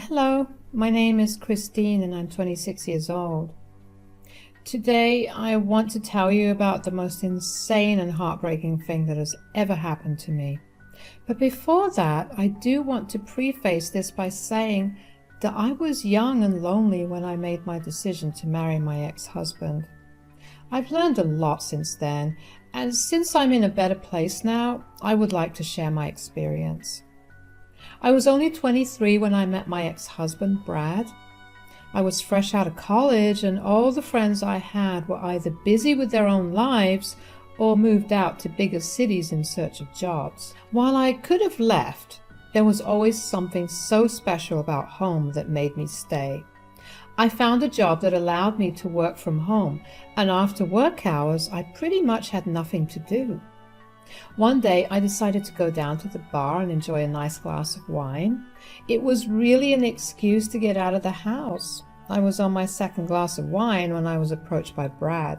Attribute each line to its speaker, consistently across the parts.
Speaker 1: Hello, my name is Christine and I'm 26 years old. Today I want to tell you about the most insane and heartbreaking thing that has ever happened to me. But before that, I do want to preface this by saying that I was young and lonely when I made my decision to marry my ex-husband. I've learned a lot since then, and since I'm in a better place now, I would like to share my experience. I was only 23 when I met my ex-husband, Brad. I was fresh out of college, and all the friends I had were either busy with their own lives or moved out to bigger cities in search of jobs. While I could have left, there was always something so special about home that made me stay. I found a job that allowed me to work from home, and after work hours, I pretty much had nothing to do. One day I decided to go down to the bar and enjoy a nice glass of wine. It was really an excuse to get out of the house. I was on my second glass of wine when I was approached by Brad.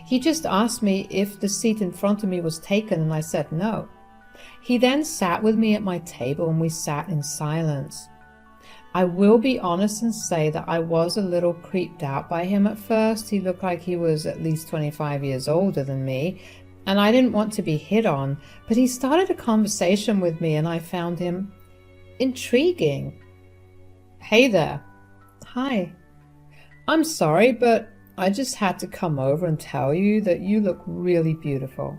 Speaker 1: He just asked me if the seat in front of me was taken, and I said no. He then sat with me at my table and we sat in silence. I will be honest and say that I was a little creeped out by him at first. He looked like he was at least 25 years older than me, and I didn't want to be hit on, but he started a conversation with me and I found him intriguing. Hey there. Hi. I'm sorry, but I just had to come over and tell you that you look really beautiful.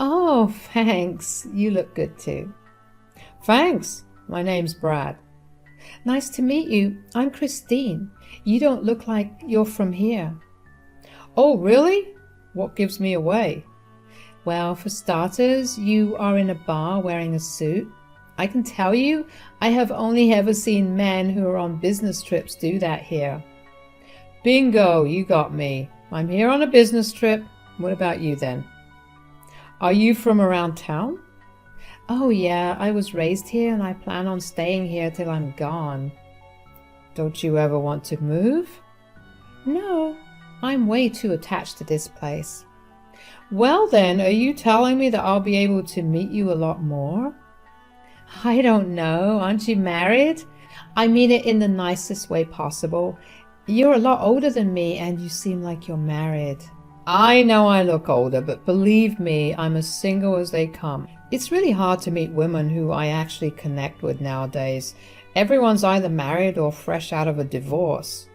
Speaker 1: Oh, thanks. You look good too. Thanks. My name's Brad. Nice to meet you. I'm Christine. You don't look like you're from here. Oh, really? What gives me away? Well, for starters, you are in a bar wearing a suit. I can tell you, I have only ever seen men who are on business trips do that here. Bingo, you got me. I'm here on a business trip. What about you then? Are you from around town? Oh yeah, I was raised here and I plan on staying here till I'm gone. Don't you ever want to move? No, I'm way too attached to this place. Well then, are you telling me that I'll be able to meet you a lot more? I don't know. Aren't you married? I mean it in the nicest way possible. You're a lot older than me and you seem like you're married. I know I look older, but believe me, I'm as single as they come. It's really hard to meet women who I actually connect with nowadays. Everyone's either married or fresh out of a divorce.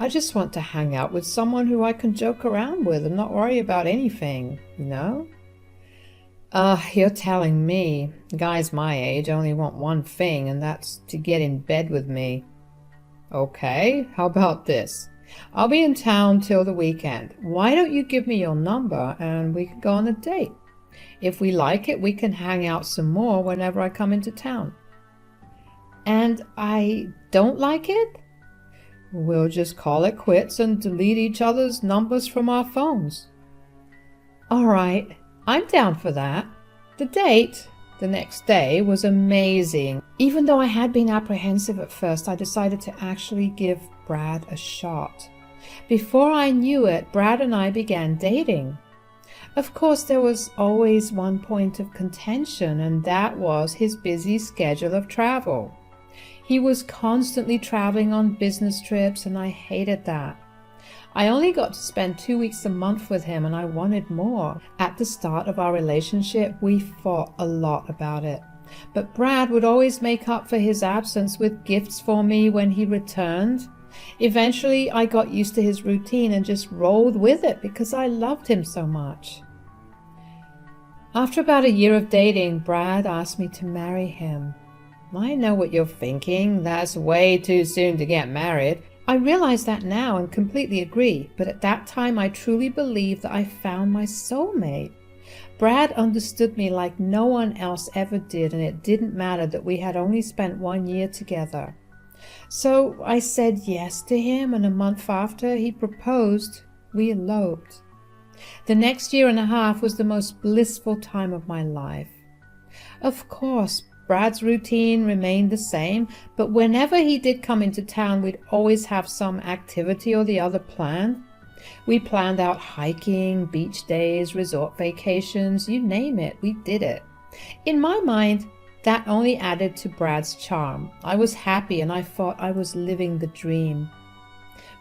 Speaker 1: I just want to hang out with someone who I can joke around with and not worry about anything, you know? You're telling me. Guys my age only want one thing, and that's to get in bed with me. Okay, how about this? I'll be in town till the weekend. Why don't you give me your number and we can go on a date? If we like it, we can hang out some more whenever I come into town. And I don't like it? We'll just call it quits and delete each other's numbers from our phones. All right, I'm down for that. The date, the next day, was amazing. Even though I had been apprehensive at first, I decided to actually give Brad a shot. Before I knew it, Brad and I began dating. Of course, there was always one point of contention, and that was his busy schedule of travel. He was constantly traveling on business trips, and I hated that. I only got to spend 2 weeks a month with him, and I wanted more. At the start of our relationship, we fought a lot about it. But Brad would always make up for his absence with gifts for me when he returned. Eventually, I got used to his routine and just rolled with it because I loved him so much. After about a year of dating, Brad asked me to marry him. I know what you're thinking. That's way too soon to get married. I realize that now and completely agree, but at that time I truly believed that I found my soulmate. Brad understood me like no one else ever did, and it didn't matter that we had only spent 1 year together. So I said yes to him, and a month after he proposed, we eloped. The next year and a half was the most blissful time of my life. Of course, Brad's routine remained the same, but whenever he did come into town, we'd always have some activity or the other planned. We planned out hiking, beach days, resort vacations, you name it, we did it. In my mind, That only added to Brad's charm. I was happy and I thought I was living the dream.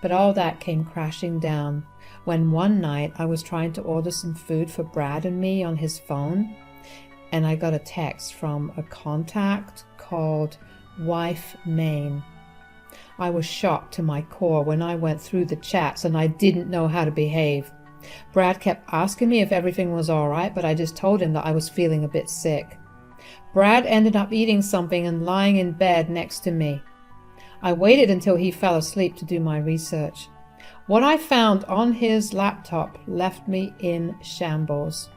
Speaker 1: But all that came crashing down when one night I was trying to order some food for Brad and me on his phone, and I got a text from a contact called Wife Main. I was shocked to my core when I went through the chats and I didn't know how to behave. Brad kept asking me if everything was all right, but I just told him that I was feeling a bit sick. Brad ended up eating something and lying in bed next to me. I waited until he fell asleep to do my research. What I found on his laptop left me in shambles.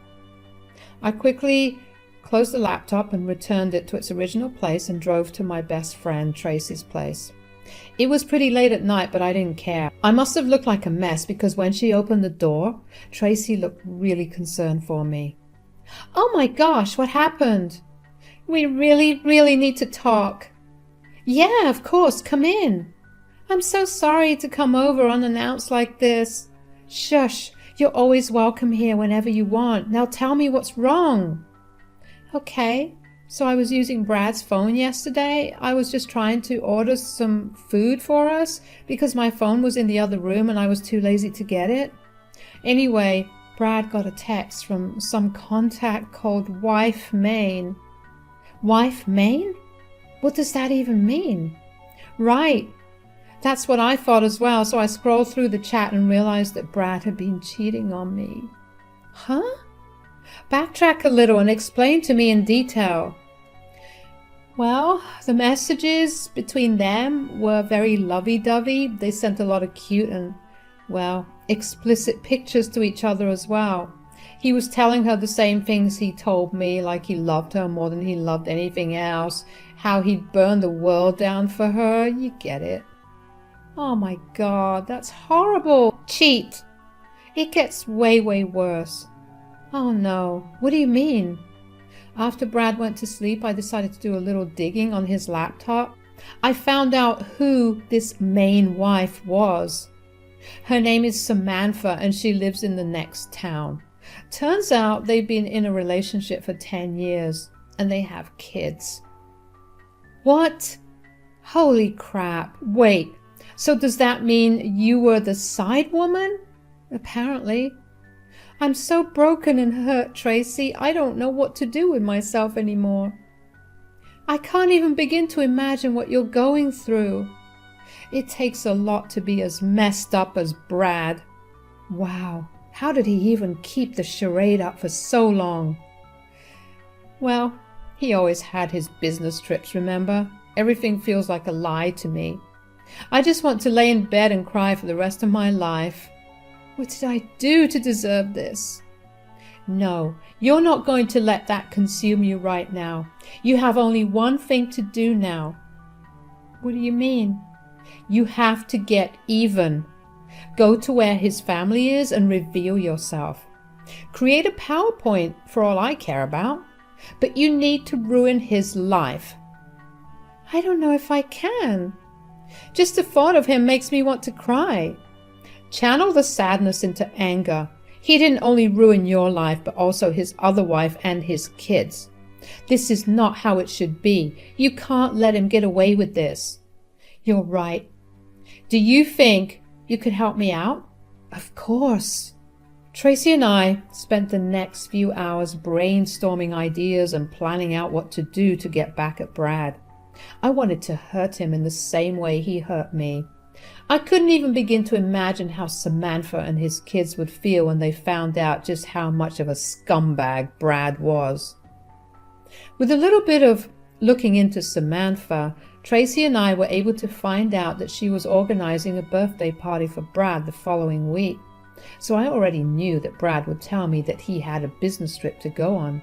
Speaker 1: I quickly closed the laptop and returned it to its original place and drove to my best friend Tracy's place. It was pretty late at night, but I didn't care. I must have looked like a mess because when she opened the door, Tracy looked really concerned for me. "Oh my gosh, what happened? We really need to talk." "Yeah, of course, come in. I'm so sorry to come over unannounced like this." "Shush, you're always welcome here whenever you want. Now tell me what's wrong." "Okay, so I was using Brad's phone yesterday. I was just trying to order some food for us because my phone was in the other room and I was too lazy to get it. Anyway, Brad got a text from some contact called Wife Main." "Wife Main? What does that even mean?" "Right. That's what I thought as well, so I scrolled through the chat and realized that Brad had been cheating on me." "Huh? Backtrack a little and explain to me in detail." "Well, the messages between them were very lovey-dovey. They sent a lot of cute and, well, explicit pictures to each other as well. He was telling her the same things he told me, like he loved her more than he loved anything else, how he'd burn the world down for her. You get it." "Oh my God, that's horrible." "Cheat. It gets way worse." "Oh no, what do you mean?" "After Brad went to sleep, I decided to do a little digging on his laptop. I found out who this main wife was. Her name is Samantha and she lives in the next town. Turns out they've been in a relationship for 10 years and they have kids." "What? Holy crap. Wait, so does that mean you were the side woman?" "Apparently." "I'm so broken and hurt, Tracy. I don't know what to do with myself anymore. I can't even begin to imagine what you're going through. It takes a lot to be as messed up as Brad." Wow, how did he even keep the charade up for so long? "Well, he always had his business trips, remember? Everything feels like a lie to me. I just want to lay in bed and cry for the rest of my life. What did I do to deserve this?" "No, you're not going to let that consume you right now. You have only one thing to do now." "What do you mean?" "You have to get even. Go to where his family is and reveal yourself. Create a PowerPoint for all I care about. But you need to ruin his life." "I don't know if I can. Just the thought of him makes me want to cry." Channel the sadness into anger. He didn't only ruin your life, but also his other wife and his kids. This is not how it should be. You can't let him get away with this. "You're right. Do you think you could help me out?" "Of course." Tracy and I spent the next few hours brainstorming ideas and planning out what to do to get back at Brad. I wanted to hurt him in the same way he hurt me. I couldn't even begin to imagine how Samantha and his kids would feel when they found out just how much of a scumbag Brad was. With a little bit of looking into Samantha, Tracy and I were able to find out that she was organizing a birthday party for Brad the following week. So I already knew that Brad would tell me that he had a business trip to go on.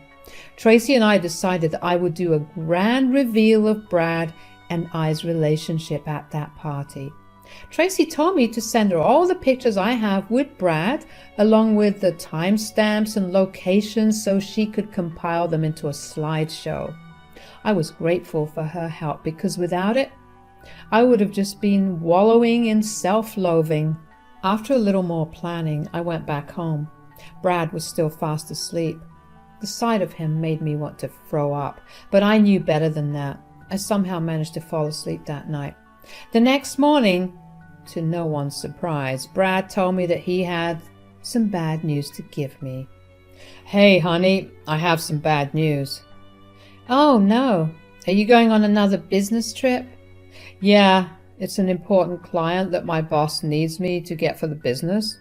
Speaker 1: Tracy and I decided that I would do a grand reveal of Brad and I's relationship at that party. Tracy told me to send her all the pictures I have with Brad, along with the timestamps and locations so she could compile them into a slideshow. I was grateful for her help because without it, I would have just been wallowing in self-loathing. After a little more planning, I went back home. Brad was still fast asleep. The sight of him made me want to throw up, but I knew better than that. I somehow managed to fall asleep that night. The next morning, to no one's surprise, Brad told me that he had some bad news to give me. "Hey, honey, I have some bad news." "Oh, no. Are you going on another business trip?" "Yeah, it's an important client that my boss needs me to get for the business."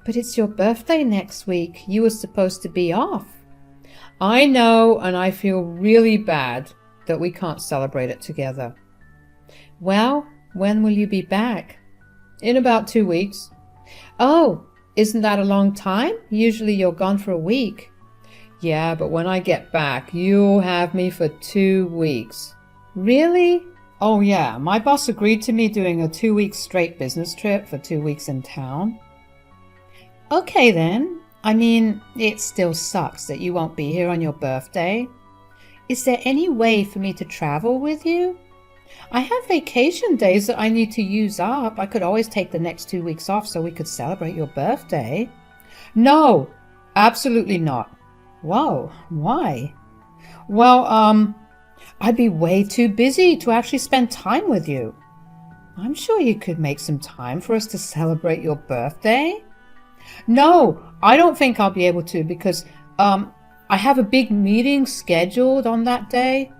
Speaker 1: "But it's your birthday next week. You were supposed to be off." "I know, and I feel really bad that we can't celebrate it together." "Well, when will you be back?" "In about 2 weeks." "Oh, isn't that a long time? Usually you're gone for a week." "Yeah, but when I get back, you'll have me for 2 weeks. "Really?" "Oh yeah, my boss agreed to me doing a 2-week straight business trip for 2 weeks in town." "Okay then. I mean, it still sucks that you won't be here on your birthday. Is there any way for me to travel with you? I have vacation days that I need to use up. I could always take the next 2 weeks off so we could celebrate your birthday." "No, absolutely not." "Whoa, why?" "Well, I'd be way too busy to actually spend time with you." "I'm sure you could make some time for us to celebrate your birthday." "No, I don't think I'll be able to because, I have a big meeting scheduled on that day."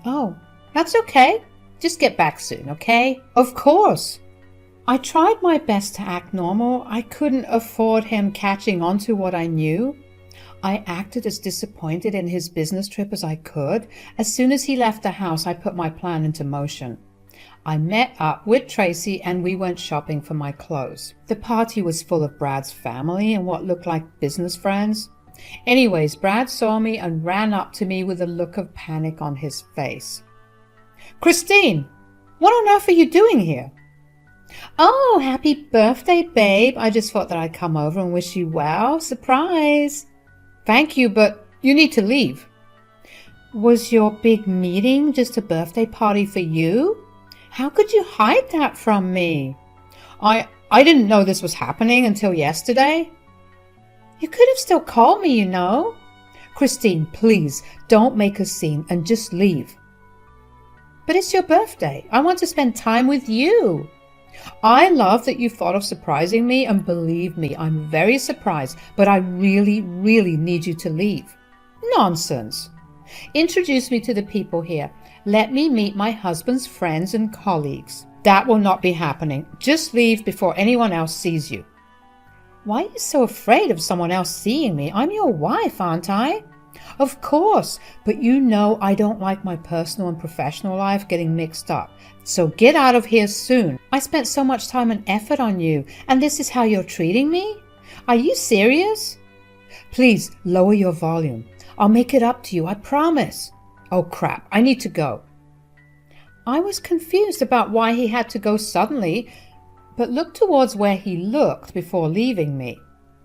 Speaker 1: "Oh, that's okay. Just get back soon, okay?" "Of course." I tried my best to act normal. I couldn't afford him catching on to what I knew. I acted as disappointed in his business trip as I could. As soon as he left the house, I put my plan into motion. I met up with Tracy and we went shopping for my clothes. The party was full of Brad's family and what looked like business friends. Anyways, Brad saw me and ran up to me with a look of panic on his face. "Christine, what on earth are you doing here?" "Oh, happy birthday, babe. I just thought that I'd come over and wish you well. Surprise." "Thank you, but you need to leave." "Was your big meeting just a birthday party for you? How could you hide that from me?" I didn't know this was happening until yesterday." "You could have still called me, you know." "Christine, please, don't make a scene and just leave." "But it's your birthday. I want to spend time with you." "I love that you thought of surprising me, and believe me, I'm very surprised, but I really, really need you to leave." "Nonsense." "Introduce me to the people here. Let me meet my husband's friends and colleagues." "That will not be happening. Just leave before anyone else sees you." "Why are you so afraid of someone else seeing me? I'm your wife, aren't I?" "Of course, but you know I don't like my personal and professional life getting mixed up. So get out of here soon. I spent so much time and effort on you, and this is how you're treating me? Are you serious?" "Please lower your volume. I'll make it up to you, I promise." "Oh crap, I need to go." I was confused about why he had to go suddenly, but looked towards where he looked before leaving me.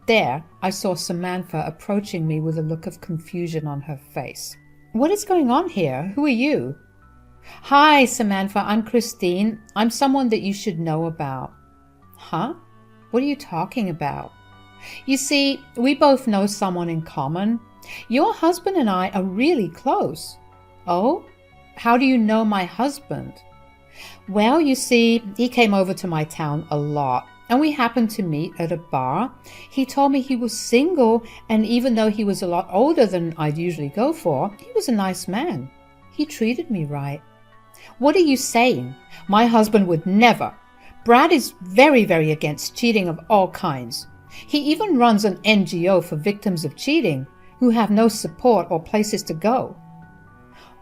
Speaker 1: There, I saw Samantha approaching me with a look of confusion on her face. "What is going on here? Who are you?" "Hi, Samantha, I'm Christine. I'm someone that you should know about." "Huh? What are you talking about?" "You see, we both know someone in common. Your husband and I are really close." "Oh? How do you know my husband?" "Well, you see, he came over to my town a lot, and we happened to meet at a bar. He told me he was single, and even though he was a lot older than I'd usually go for, he was a nice man. He treated me right." "What are you saying? My husband would never. Brad is very, very against cheating of all kinds. He even runs an NGO for victims of cheating who have no support or places to go."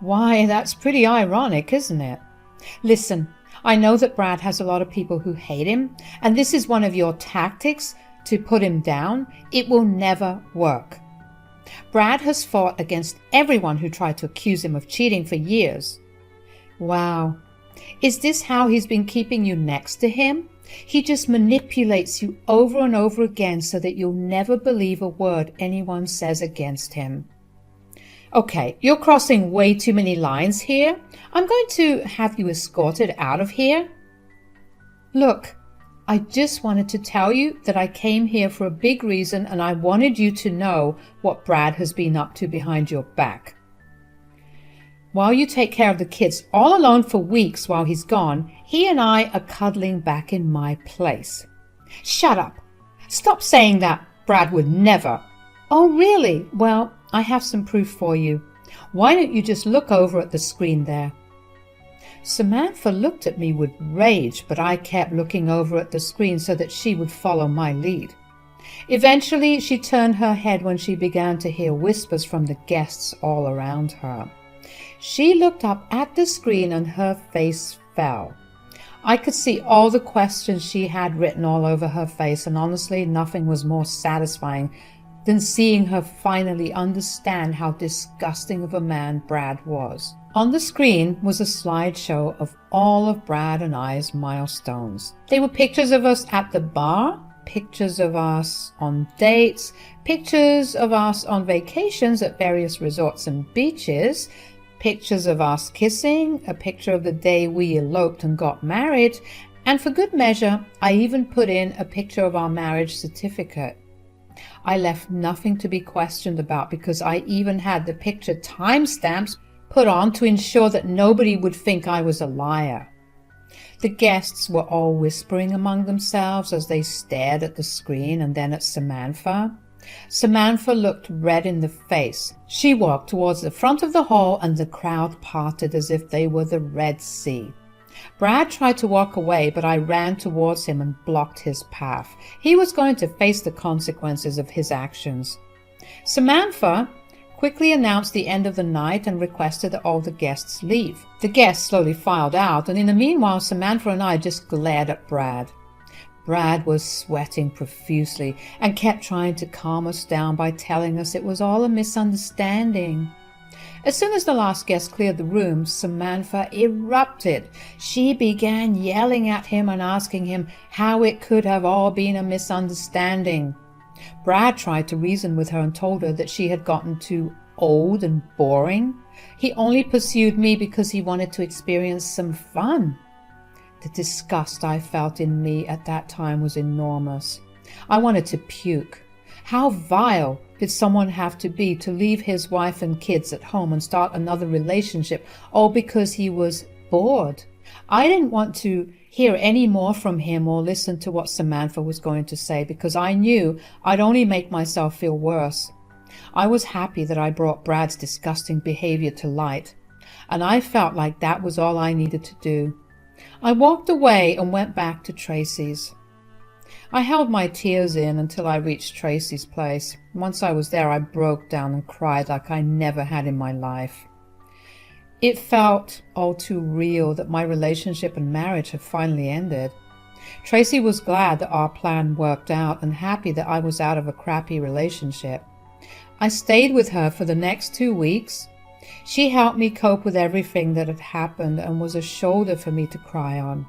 Speaker 1: "Why, that's pretty ironic, isn't it?" "Listen, I know that Brad has a lot of people who hate him, and this is one of your tactics to put him down. It will never work. Brad has fought against everyone who tried to accuse him of cheating for years." "Wow. Is this how he's been keeping you next to him? He just manipulates you over and over again so that you'll never believe a word anyone says against him." "Okay, you're crossing way too many lines here. I'm going to have you escorted out of here." "Look, I just wanted to tell you that I came here for a big reason, and I wanted you to know what Brad has been up to behind your back. While you take care of the kids all alone for weeks while he's gone, he and I are cuddling back in my place. Shut up. Stop saying that. Brad would never. Oh, really? Well, I have some proof for you. Why don't you just look over at the screen there? Samantha looked at me with rage, but I kept looking over at the screen so that she would follow my lead. Eventually, she turned her head when she began to hear whispers from the guests all around her. She looked up at the screen and her face fell. I could see all the questions she had written all over her face, and honestly, nothing was more satisfying than seeing her finally understand how disgusting of a man Brad was. On the screen was a slideshow of all of Brad and I's milestones. They were pictures of us at the bar, pictures of us on dates, pictures of us on vacations at various resorts and beaches, pictures of us kissing, a picture of the day we eloped and got married, and for good measure, I even put in a picture of our marriage certificate. I left nothing to be questioned about because I even had the picture timestamps put on to ensure that nobody would think I was a liar. The guests were all whispering among themselves as they stared at the screen and then at Samantha. Samantha looked red in the face. She walked towards the front of the hall and the crowd parted as if they were the Red Sea. Brad tried to walk away, but I ran towards him and blocked his path. He was going to face the consequences of his actions. Samantha quickly announced the end of the night and requested that all the guests leave. The guests slowly filed out, and in the meanwhile, Samantha and I just glared at Brad. Brad was sweating profusely and kept trying to calm us down by telling us it was all a misunderstanding. As soon as the last guest cleared the room, Samantha erupted. She began yelling at him and asking him how it could have all been a misunderstanding. Brad tried to reason with her and told her that she had gotten too old and boring. He only pursued me because he wanted to experience some fun. The disgust I felt in me at that time was enormous. I wanted to puke. How vile did someone have to be to leave his wife and kids at home and start another relationship, all because he was bored? I didn't want to hear any more from him or listen to what Samantha was going to say because I knew I'd only make myself feel worse. I was happy that I brought Brad's disgusting behavior to light, and I felt like that was all I needed to do. I walked away and went back to Tracy's. I held my tears in until I reached Tracy's place. Once I was there, I broke down and cried like I never had in my life. It felt all too real that my relationship and marriage had finally ended. Tracy was glad that our plan worked out and happy that I was out of a crappy relationship. I stayed with her for the next 2 weeks. She helped me cope with everything that had happened and was a shoulder for me to cry on.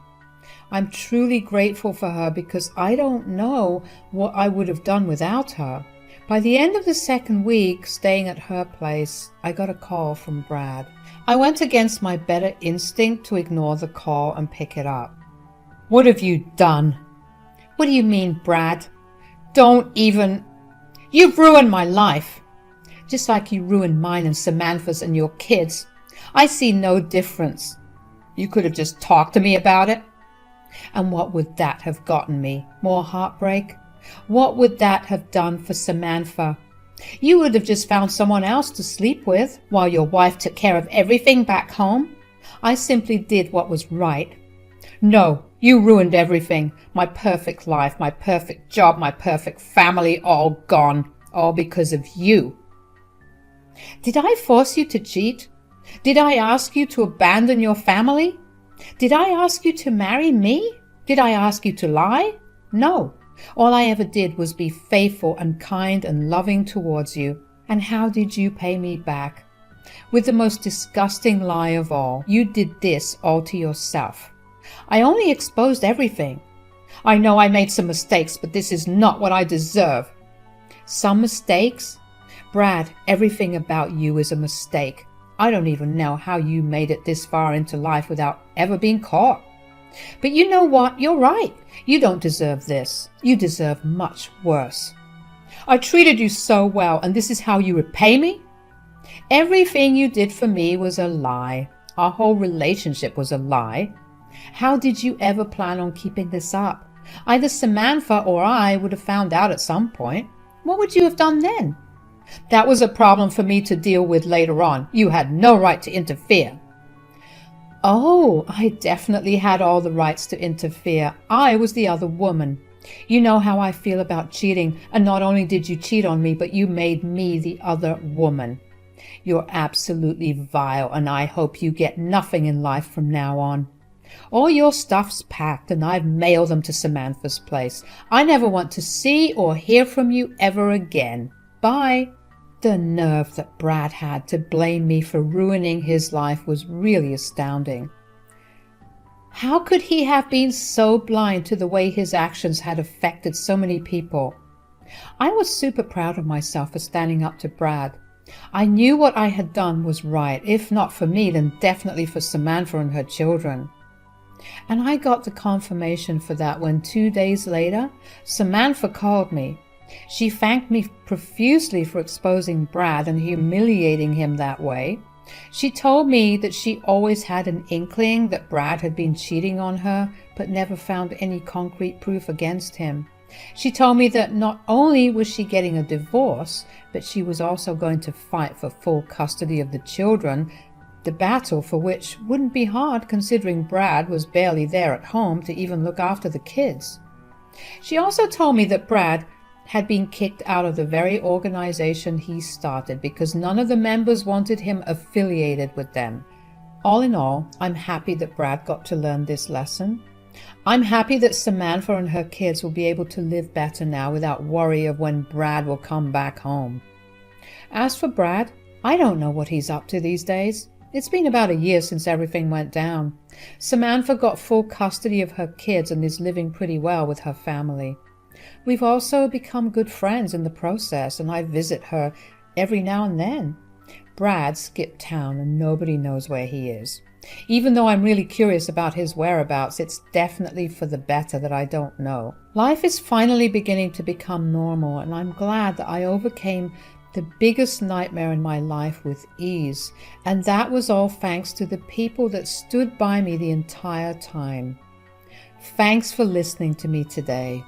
Speaker 1: I'm truly grateful for her because I don't know what I would have done without her. By the end of the second week, staying at her place, I got a call from Brad. I went against my better instinct to ignore the call and pick it up. What have you done? What do you mean, Brad? Don't even... You've ruined my life. Just like you ruined mine and Samantha's and your kids. I see no difference. You could have just talked to me about it. And what would that have gotten me? More heartbreak? What would that have done for Samantha? You would have just found someone else to sleep with while your wife took care of everything back home. I simply did what was right. No, you ruined everything. My perfect life, my perfect job, my perfect family, all gone. All because of you. Did I force you to cheat? Did I ask you to abandon your family? Did I ask you to marry me? Did I ask you to lie? No. All I ever did was be faithful and kind and loving towards you. And how did you pay me back? With the most disgusting lie of all, you did this all to yourself. I only exposed everything. I know I made some mistakes, but this is not what I deserve. Some mistakes? Brad, everything about you is a mistake. I don't even know how you made it this far into life without ever being caught. But you know what? You're right. You don't deserve this. You deserve much worse. I treated you so well, and this is how you repay me? Everything you did for me was a lie. Our whole relationship was a lie. How did you ever plan on keeping this up? Either Samantha or I would have found out at some point. What would you have done then? That was a problem for me to deal with later on. You had no right to interfere. Oh, I definitely had all the rights to interfere. I was the other woman. You know how I feel about cheating, and not only did you cheat on me, but you made me the other woman. You're absolutely vile, and I hope you get nothing in life from now on. All your stuff's packed, and I've mailed them to Samantha's place. I never want to see or hear from you ever again. Bye. The nerve that Brad had to blame me for ruining his life was really astounding. How could he have been so blind to the way his actions had affected so many people? I was super proud of myself for standing up to Brad. I knew what I had done was right. If not for me, then definitely for Samantha and her children. And I got the confirmation for that when 2 days later, Samantha called me. She thanked me profusely for exposing Brad and humiliating him that way. She told me that she always had an inkling that Brad had been cheating on her, but never found any concrete proof against him. She told me that not only was she getting a divorce, but she was also going to fight for full custody of the children, the battle for which wouldn't be hard considering Brad was barely there at home to even look after the kids. She also told me that Brad had been kicked out of the very organization he started because none of the members wanted him affiliated with them. All in all, I'm happy that Brad got to learn this lesson. I'm happy that Samantha and her kids will be able to live better now without worry of when Brad will come back home. As for Brad, I don't know what he's up to these days. It's been about a year since everything went down. Samantha got full custody of her kids and is living pretty well with her family. We've also become good friends in the process, and I visit her every now and then. Brad skipped town and nobody knows where he is. Even though I'm really curious about his whereabouts, it's definitely for the better that I don't know. Life is finally beginning to become normal, and I'm glad that I overcame the biggest nightmare in my life with ease, and that was all thanks to the people that stood by me the entire time. Thanks for listening to me today.